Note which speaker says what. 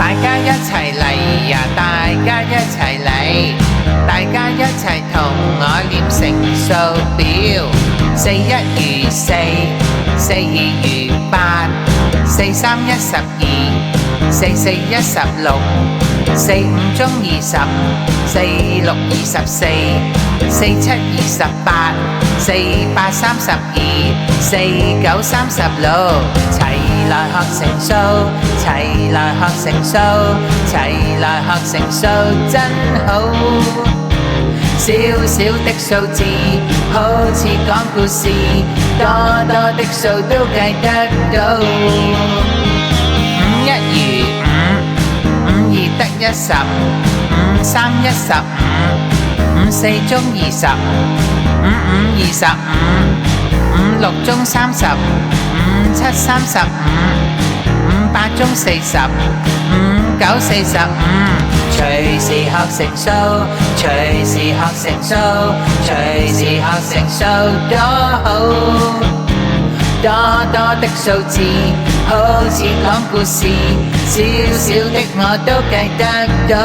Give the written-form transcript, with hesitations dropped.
Speaker 1: 大家一齊嚟呀！大家一齊嚟，大家一齊同我念乘數表。41如4，42如8，43 12，44 16，45中20，46 24，47 28，48 32，49 36。齊來學乘數，齊來學乘數，齊來學乘數真好。小小的數字好似講故事，多多的數都計得到。51如5，52得10，53 15，54中20，55 25，56中30，57 35，58中40，59 45。隨時學乘數，隨時學乘數，隨時學乘數多好。多多的數字好似講故事，小小的我都計得到。